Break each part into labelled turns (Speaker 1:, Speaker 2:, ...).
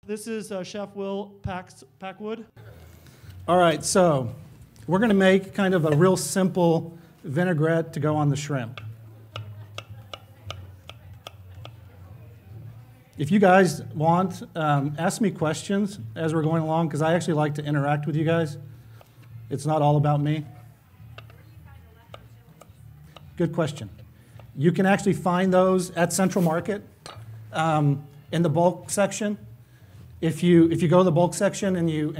Speaker 1: This is Chef Will Packwood.
Speaker 2: All right, so we're going to make kind of a real simple vinaigrette to go on the shrimp. If you guys want, ask me questions as we're going along, because I actually like to interact with you guys. It's not all about me. Good question. You can actually find those at Central Market in the bulk section. If you go to the bulk section and you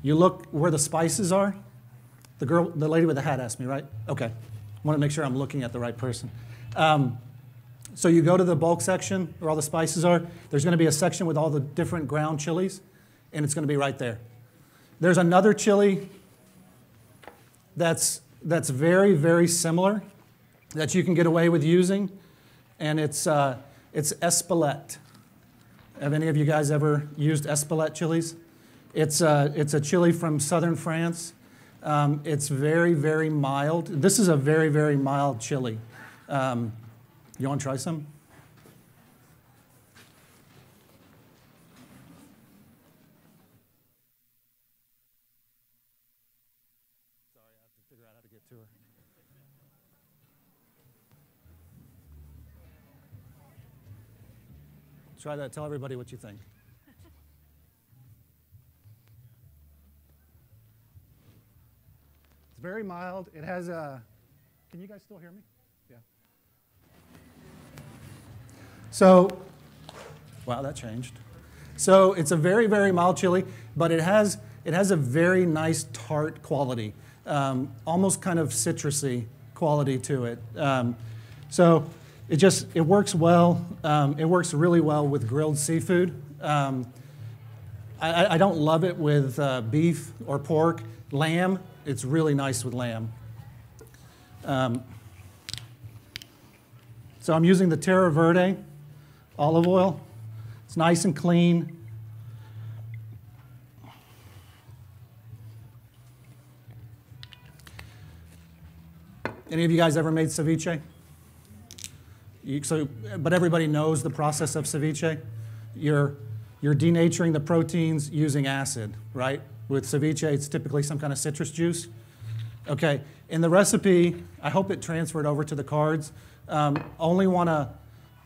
Speaker 2: look where the spices are, the lady with the hat asked me, right? Okay. I want to make sure I'm looking at the right person. So you go to the bulk section where all the spices are. There's going to be a section with all the different ground chilies, and it's going to be right there. There's another chili that's very, very similar that you can get away with using, and it's Espelette. Have any of you guys ever used Espelette chilies? It's a chili from southern France. It's very, very mild. This is a very, very mild chili. You want to try some? Sorry, I have to figure out how to get to her. Try that. Tell everybody what you think. It's very mild. It has a... Can you guys still hear me? Yeah. So, wow, that changed. So it's a very, very mild chili, but it has a very nice tart quality, almost kind of citrusy quality to it. So it works well. It works really well with grilled seafood. I don't love it with beef or pork. Lamb, it's really nice with lamb. So I'm using the Terra Verde olive oil. It's nice and clean. Any of you guys ever made ceviche? But everybody knows the process of ceviche. You're denaturing the proteins using acid, right? With ceviche, it's typically some kind of citrus juice. Okay, in the recipe, I hope it transferred over to the cards. Only want to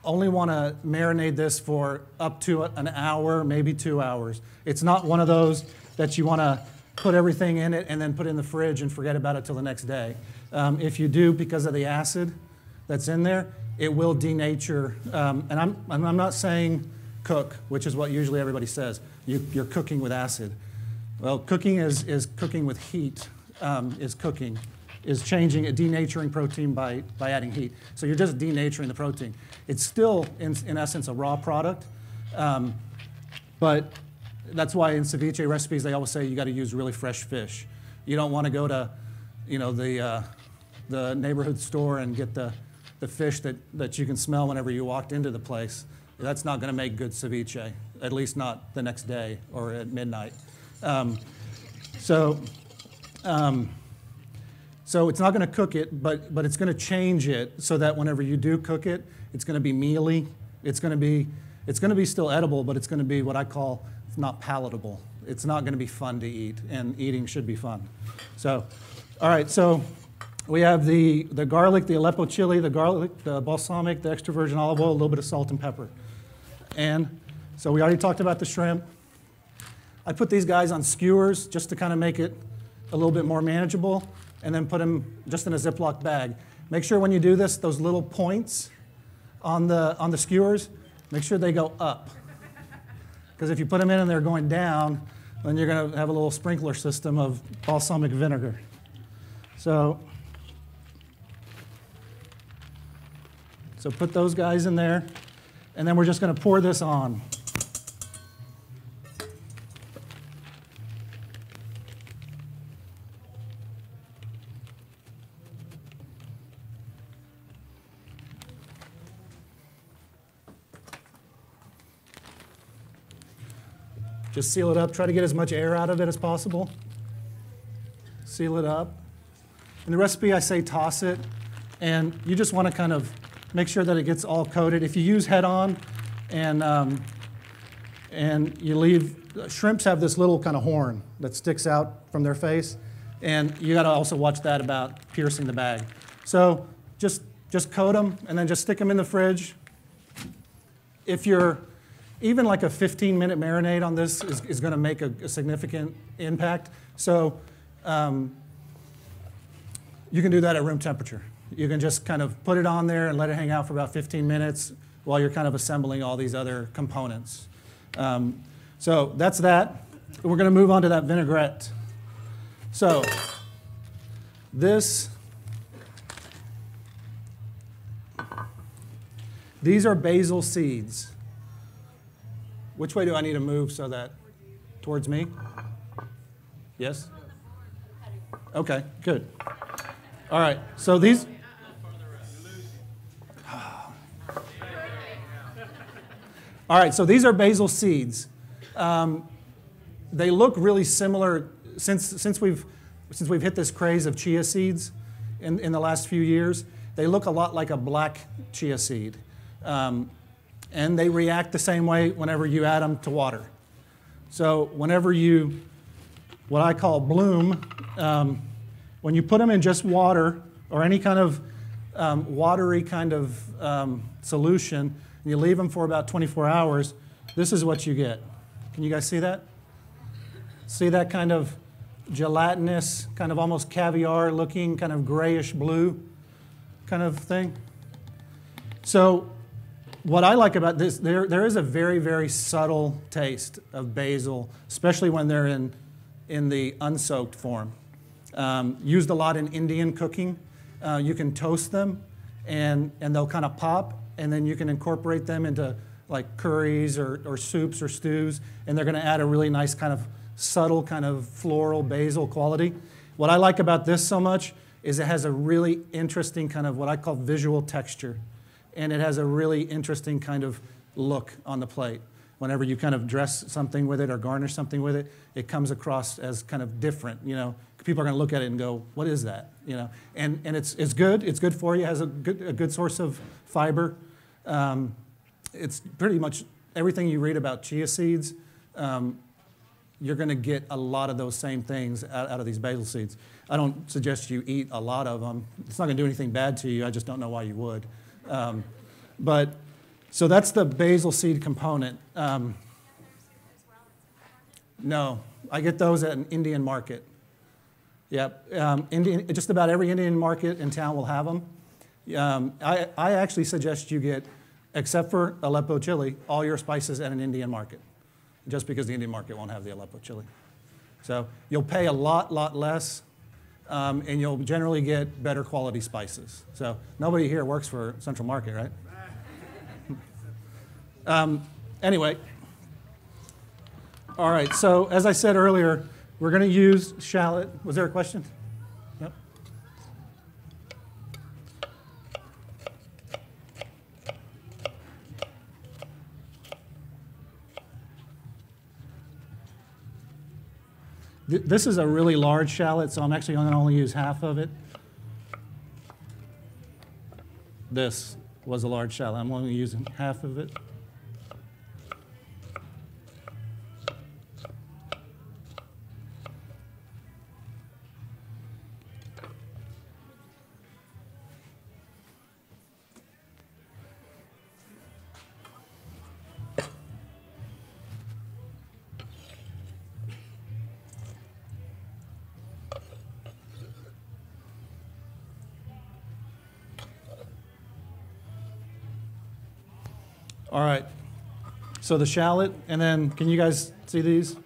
Speaker 2: marinate this for up to an hour, maybe 2 hours. It's not one of those that you want to put everything in it and then put it in the fridge and forget about it till the next day. If you do, because of the acid that's in there, it will denature. And I'm not saying cook, which is what usually everybody says. You're cooking with acid. Well, cooking is cooking with heat. Is changing, denaturing protein by adding heat. So you're just denaturing the protein. It's still, in essence, a raw product, but that's why in ceviche recipes they always say you got to use really fresh fish. You don't want to go to, the neighborhood store and get the fish that you can smell whenever you walked into the place. That's not going to make good ceviche, at least not the next day or at midnight. So it's not going to cook it, but it's going to change it so that whenever you do cook it, it's going to be mealy. It's going to be still edible, but it's going to be what I call not palatable. It's not going to be fun to eat, and eating should be fun. So, all right. So we have the garlic, the Aleppo chili, the garlic, the balsamic, the extra virgin olive oil, a little bit of salt and pepper. And so we already talked about the shrimp. I put these guys on skewers just to kind of make it a little bit more manageable, and then put them just in a Ziploc bag. Make sure when you do this, those little points on the skewers, make sure they go up. Because if you put them in and they're going down, then you're going to have a little sprinkler system of balsamic vinegar. So put those guys in there, and then we're just going to pour this on. Just seal it up. Try to get as much air out of it as possible. Seal it up. In the recipe, I say toss it, and you just want to kind of make sure that it gets all coated. If you use head-on and and you leave, shrimps have this little kind of horn that sticks out from their face, and you got to also watch that about piercing the bag. So just coat them and then just stick them in the fridge. If you're, even like a 15-minute marinade on this is going to make a significant impact. So you can do that at room temperature. You can just kind of put it on there and let it hang out for about 15 minutes while you're kind of assembling all these other components. So that's that. We're going to move on to that vinaigrette. So these are basil seeds. Which way do I need to move so that, towards me? Yes? Okay, good. All right, so these, all right, so these are basil seeds. They look really similar since we've hit this craze of chia seeds in the last few years. They look a lot like a black chia seed, and they react the same way whenever you add them to water. So whenever you, what I call bloom, when you put them in just water or any kind of watery kind of solution, and you leave them for about 24 hours, this is what you get. Can you guys see that? See that kind of gelatinous, kind of almost caviar looking, kind of grayish blue kind of thing? So what I like about this, there is a very, very subtle taste of basil, especially when they're in the unsoaked form. Used a lot in Indian cooking. You can toast them, and they'll kind of pop, and then you can incorporate them into like curries or soups or stews, and they're going to add a really nice kind of subtle kind of floral basil quality. What I like about this so much is it has a really interesting kind of what I call visual texture, and it has a really interesting kind of look on the plate. Whenever you kind of dress something with it or garnish something with it, it comes across as kind of different, you know. People are going to look at it and go, what is that? You know, and it's good. It's good for you. It has a good source of fiber. It's pretty much everything you read about chia seeds. You're going to get a lot of those same things out of these basil seeds. I don't suggest you eat a lot of them. It's not going to do anything bad to you. I just don't know why you would. So that's the basil seed component. No, I get those at an Indian market. Yep, just about every Indian market in town will have them. I actually suggest you get, except for Aleppo chili, all your spices at an Indian market, just because the Indian market won't have the Aleppo chili. So you'll pay a lot less, and you'll generally get better quality spices. So nobody here works for Central Market, right? Anyway, all right, so as I said earlier, we're going to use shallot. Was there a question? Yep. This is a really large shallot, so I'm actually going to only use half of it. This was a large shallot. I'm only using half of it. All right, so the shallot, and then can you guys see these?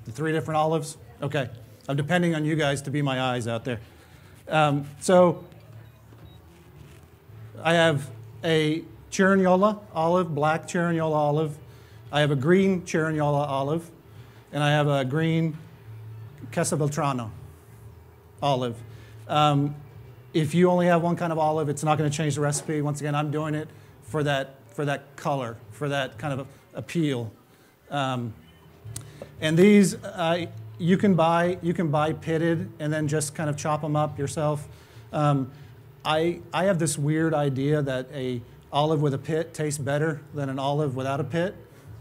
Speaker 2: The 3 different olives? Okay, I'm depending on you guys to be my eyes out there. So I have a Cerignola olive, black Cerignola olive. I have a green Cerignola olive, and I have a green Casabeltrano olive. If you only have one kind of olive, it's not going to change the recipe. Once again, I'm doing it for that color, for that kind of appeal. And these you can buy pitted and then just kind of chop them up yourself. I have this weird idea that a olive with a pit tastes better than an olive without a pit.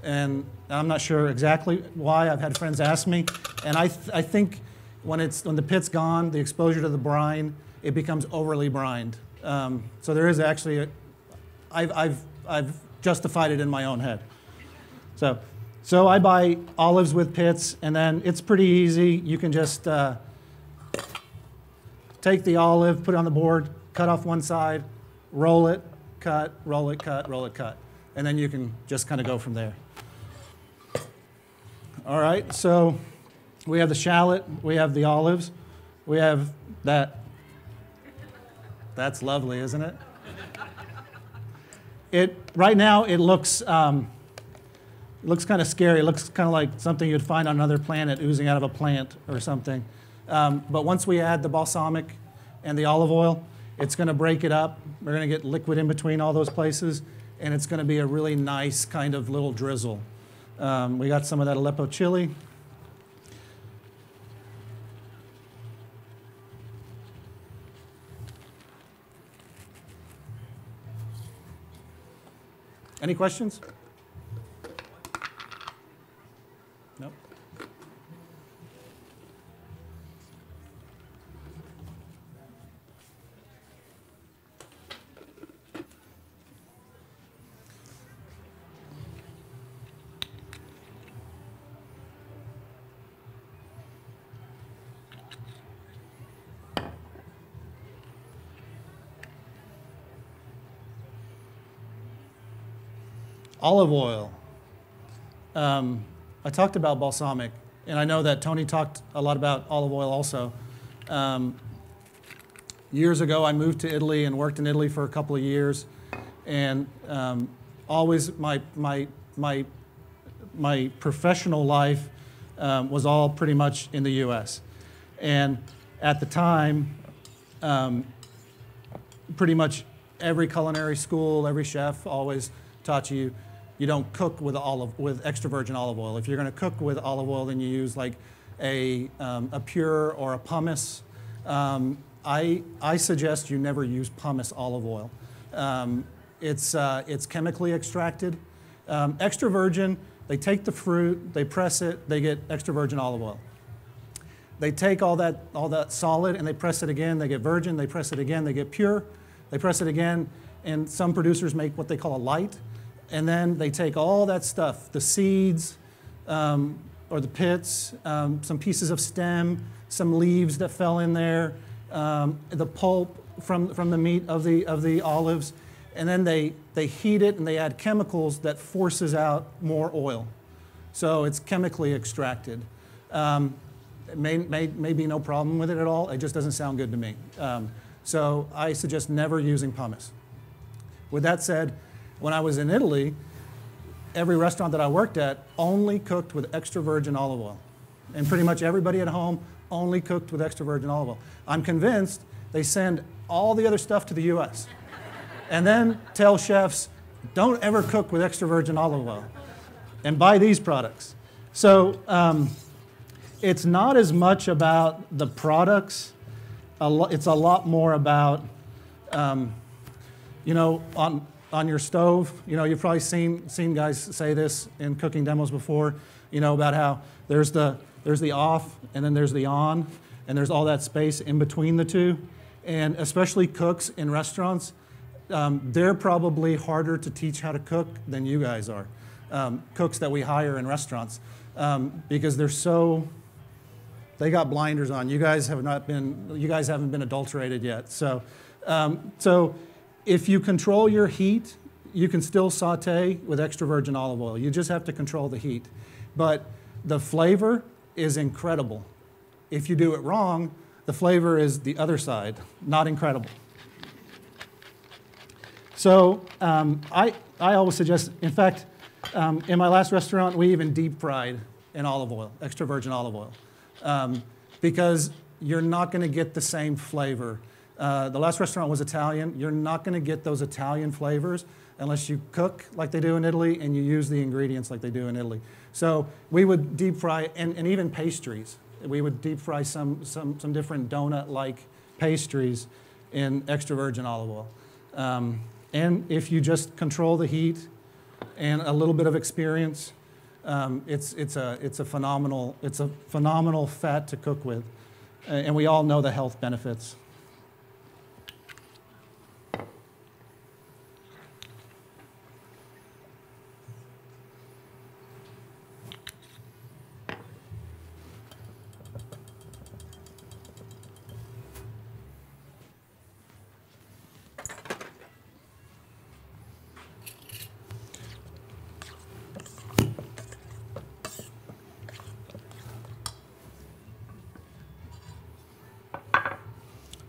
Speaker 2: And I'm not sure exactly why. I've had friends ask me. And I think when the pit's gone, the exposure to the brine, it becomes overly brined. So there is actually, I've justified it in my own head. So I buy olives with pits, and then it's pretty easy. You can just take the olive, put it on the board, cut off one side, roll it, cut, roll it, cut, roll it, cut. And then you can just kind of go from there. All right, so we have the shallot, we have the olives, we have that. That's lovely, isn't it? Right now it looks kind of scary. It looks kind of like something you'd find on another planet oozing out of a plant or something. But once we add the balsamic and the olive oil, it's going to break it up. We're going to get liquid in between all those places, and it's going to be a really nice kind of little drizzle. We got some of that Aleppo chili. Any questions? Nope. Olive oil. I talked about balsamic, and I know that Tony talked a lot about olive oil also. Years ago, I moved to Italy and worked in Italy for a couple of years, and always my professional life was all pretty much in the U.S. And at the time, pretty much every culinary school, every chef always taught you don't cook with extra virgin olive oil. If you're going to cook with olive oil, then you use like a pure or a pumice. I suggest you never use pumice olive oil. It's chemically extracted. Extra virgin, they take the fruit, they press it, they get extra virgin olive oil. They take all that solid and they press it again, they get virgin, they press it again, they get pure, they press it again, and some producers make what they call a light. And then they take all that stuff, the seeds or the pits, some pieces of stem, some leaves that fell in there, the pulp from the meat of the olives, and then they heat it and they add chemicals that forces out more oil. So it's chemically extracted. It may be no problem with it at all. It just doesn't sound good to me. So I suggest never using pumice. With that said, when I was in Italy, every restaurant that I worked at only cooked with extra virgin olive oil. And pretty much everybody at home only cooked with extra virgin olive oil. I'm convinced they send all the other stuff to the US and then tell chefs, don't ever cook with extra virgin olive oil and buy these products. So it's not as much about the products. It's a lot more about, on your stove, you've probably seen guys say this in cooking demos before, about how there's the off and then there's the on, and there's all that space in between the two. And especially cooks in restaurants, they're probably harder to teach how to cook than you guys are. Cooks that we hire in restaurants, because they got blinders on. You guys haven't been adulterated yet. So if you control your heat, you can still saute with extra virgin olive oil. You just have to control the heat. But the flavor is incredible. If you do it wrong, the flavor is the other side, not incredible. So I always suggest, in fact, in my last restaurant, we even deep fried in olive oil, extra virgin olive oil, because you're not going to get the same flavor. The last restaurant was Italian. You're not going to get those Italian flavors unless you cook like they do in Italy and you use the ingredients like they do in Italy. So we would deep fry, and even pastries. We would deep fry some different donut-like pastries in extra virgin olive oil. And if you just control the heat and a little bit of experience, it's a phenomenal fat to cook with. And we all know the health benefits.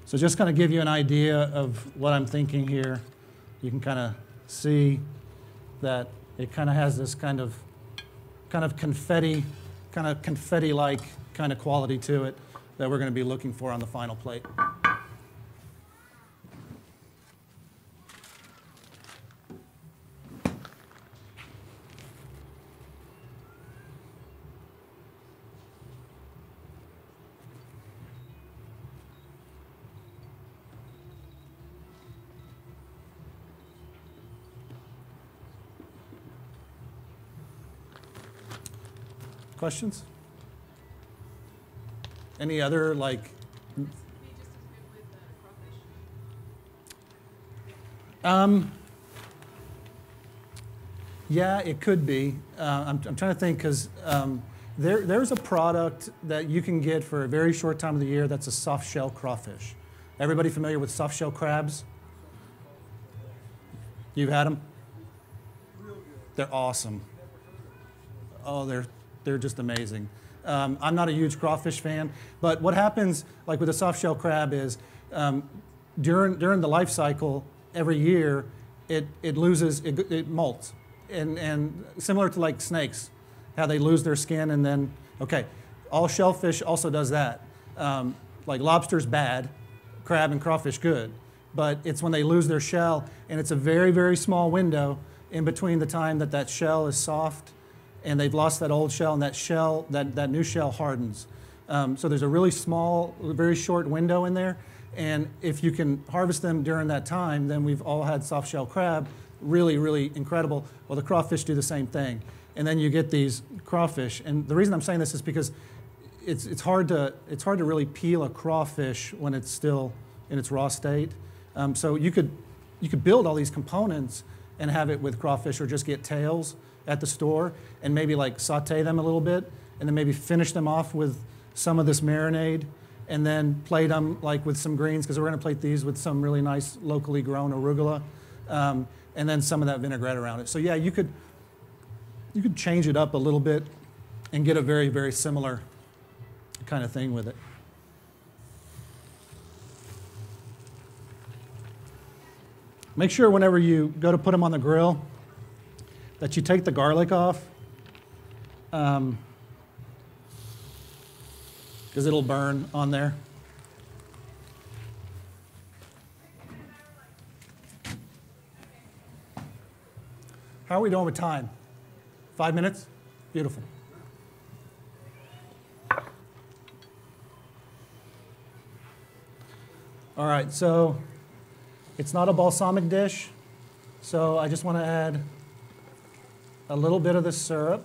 Speaker 2: So just kind of give you an idea of what I'm thinking here. You can kind of see that it kind of has this kind of confetti-like kind of quality to it that we're going to be looking for on the final plate. Questions? Any other, like? Yeah, it could be. I'm trying to think because there's a product that you can get for a very short time of the year that's a soft shell crawfish. Everybody familiar with soft shell crabs? You've had them? They're awesome. Oh, they're just amazing. I'm not a huge crawfish fan, but what happens, like with a soft shell crab, is during the life cycle, every year, it molts, and similar to like snakes, how they lose their skin and then all shellfish also does that. Like lobster's bad, crab and crawfish good, but it's when they lose their shell, and it's a very, very small window in between the time that shell is soft and they've lost that old shell, and that new shell hardens. So there's a really small, very short window in there, and if you can harvest them during that time, then we've all had soft shell crab, really, really incredible. Well, the crawfish do the same thing, and then you get these crawfish. And the reason I'm saying this is because it's hard to really peel a crawfish when it's still in its raw state. So you could build all these components and have it with crawfish, or just get tails at the store and maybe like saute them a little bit and then maybe finish them off with some of this marinade and then plate them like with some greens, because we're going to plate these with some really nice locally grown arugula, and then some of that vinaigrette around it. So yeah, you could change it up a little bit and get a very, very similar kind of thing with it. Make sure whenever you go to put them on the grill that you take the garlic off, because it'll burn on there. How are we doing with time? 5 minutes? Beautiful. All right, so it's not a balsamic dish, so I just want to add a little bit of the syrup.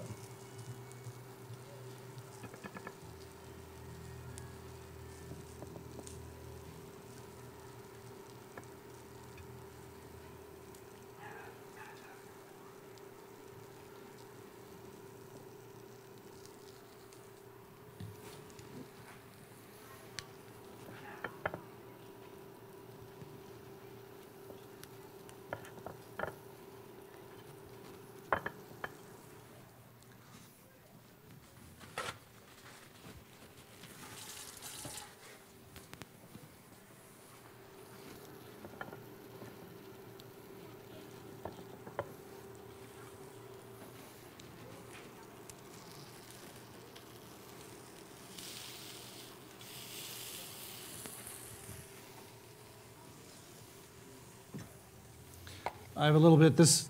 Speaker 2: I have a little bit, this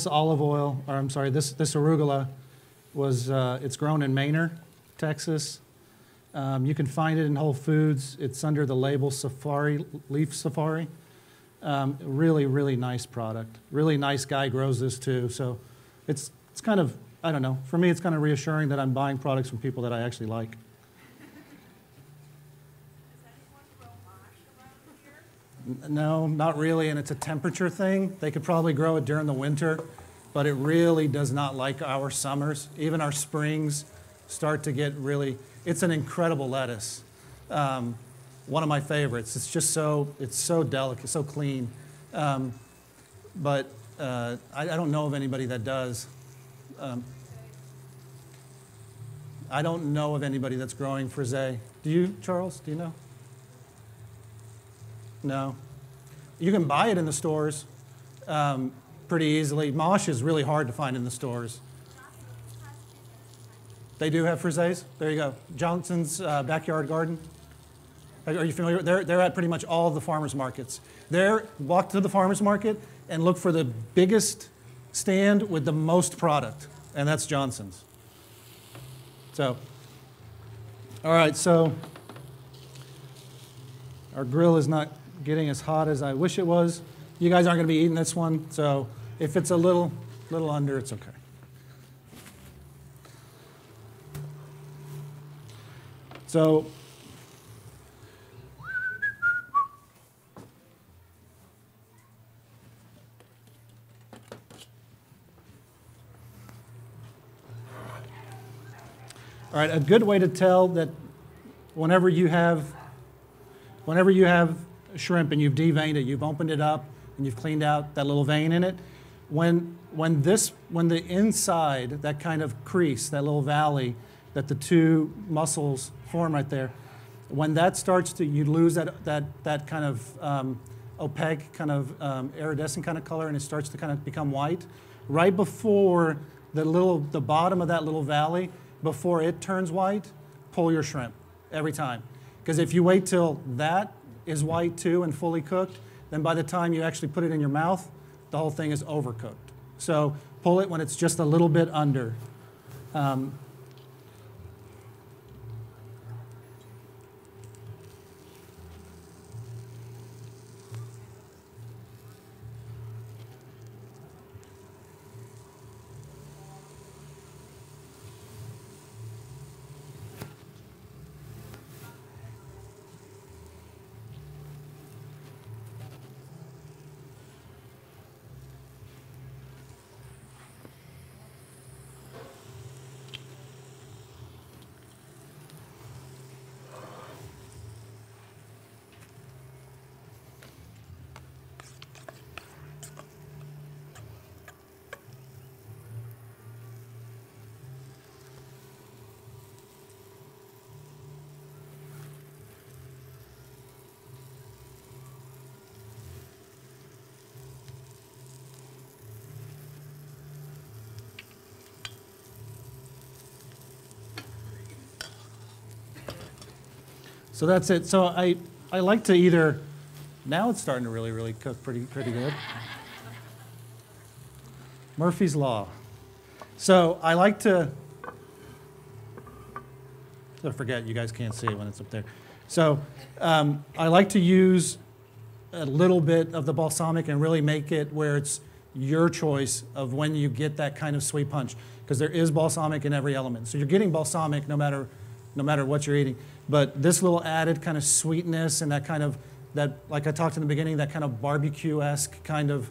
Speaker 2: olive oil, or I'm sorry, this arugula was, it's grown in Manor, Texas. You can find it in Whole Foods. It's under the label Safari, Leaf Safari. Really, really nice product. Really nice guy grows this too. So it's kind of, I don't know, for me it's kind of reassuring that I'm buying products from people that I actually like. No, not really, and it's a temperature thing. They could probably grow it during the winter, but it really does not like our summers. Even our springs start to get really, it's an incredible lettuce. One of my favorites. It's just it's so delicate, so clean. But I don't know of anybody that does. I don't know of anybody that's growing frisee. Do you, Charles? Do you know? No. You can buy it in the stores pretty easily. Mosh is really hard to find in the stores. They do have frisees? There you go. Johnson's Backyard Garden. Are you familiar? They're at pretty much all of the farmers markets. Walk to the farmers market and look for the biggest stand with the most product, and that's Johnson's. So, all right, so our grill is not getting as hot as I wish it was. You guys aren't going to be eating this one, so if it's a little under, it's okay. So, all right, a good way to tell that whenever you have shrimp and you've deveined it, you've opened it up and you've cleaned out that little vein in it, when the inside, that kind of crease, that little valley that the two muscles form right there, when that starts to, you lose that kind of opaque, kind of iridescent kind of color, and it starts to kind of become white, right before the bottom of that little valley, before it turns white, pull your shrimp every time. Because if you wait till that is white too and fully cooked, then by the time you actually put it in your mouth, the whole thing is overcooked. So pull it when it's just a little bit under. So that's it. So I like to either, now it's starting to really, really cook pretty good. Murphy's Law. So I like to, I forget, you guys can't see it when it's up there. So I like to use a little bit of the balsamic and really make it where it's your choice of when you get that kind of sweet punch, because there is balsamic in every element. So you're getting balsamic no matter what you're eating. But this little added kind of sweetness and that kind of, like I talked in the beginning, that kind of barbecue-esque kind of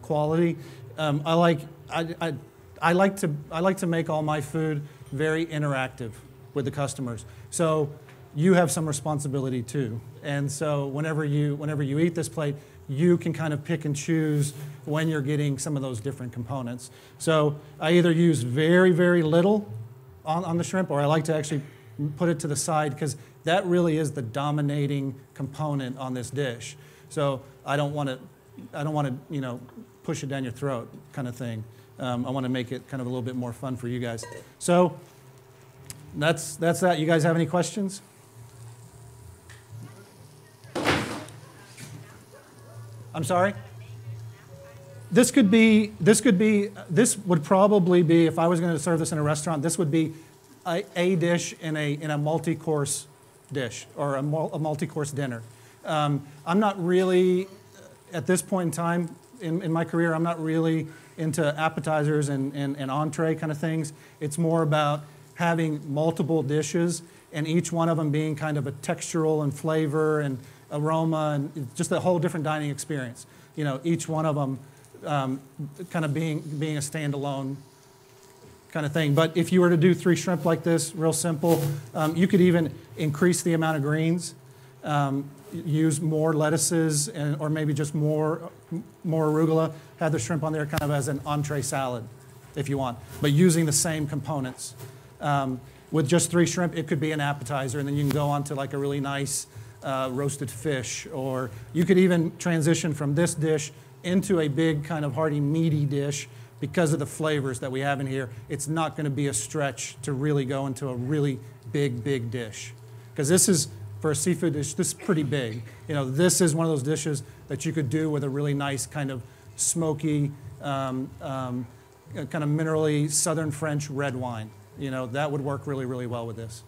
Speaker 2: quality. I like to make all my food very interactive with the customers. So you have some responsibility too. And so whenever you eat this plate, you can kind of pick and choose when you're getting some of those different components. So I either use very, very little on the shrimp, or I like to actually put it to the side, because that really is the dominating component on this dish. So I don't want to push it down your throat kind of thing. I want to make it kind of a little bit more fun for you guys. So that's that. You guys have any questions? I'm sorry? This would probably be, if I was going to serve this in a restaurant, this would be a dish in a multi-course dish, or a multi-course dinner. I'm not really, at this point in time in my career, I'm not really into appetizers and entree kind of things. It's more about having multiple dishes and each one of them being kind of a textural and flavor and aroma and just a whole different dining experience. You know, each one of them kind of being a standalone kind of thing. But if you were to do 3 shrimp like this, real simple, you could even increase the amount of greens, use more lettuces, or maybe just more arugula, have the shrimp on there kind of as an entree salad if you want, but using the same components. With just 3 shrimp, it could be an appetizer, and then you can go on to like a really nice roasted fish, or you could even transition from this dish into a big kind of hearty meaty dish because of the flavors that we have in here. It's not going to be a stretch to really go into a really big dish, because this is, for a seafood dish, this is pretty big. You know, this is one of those dishes that you could do with a really nice kind of smoky, kind of minerally Southern French red wine. You know, that would work really well with this.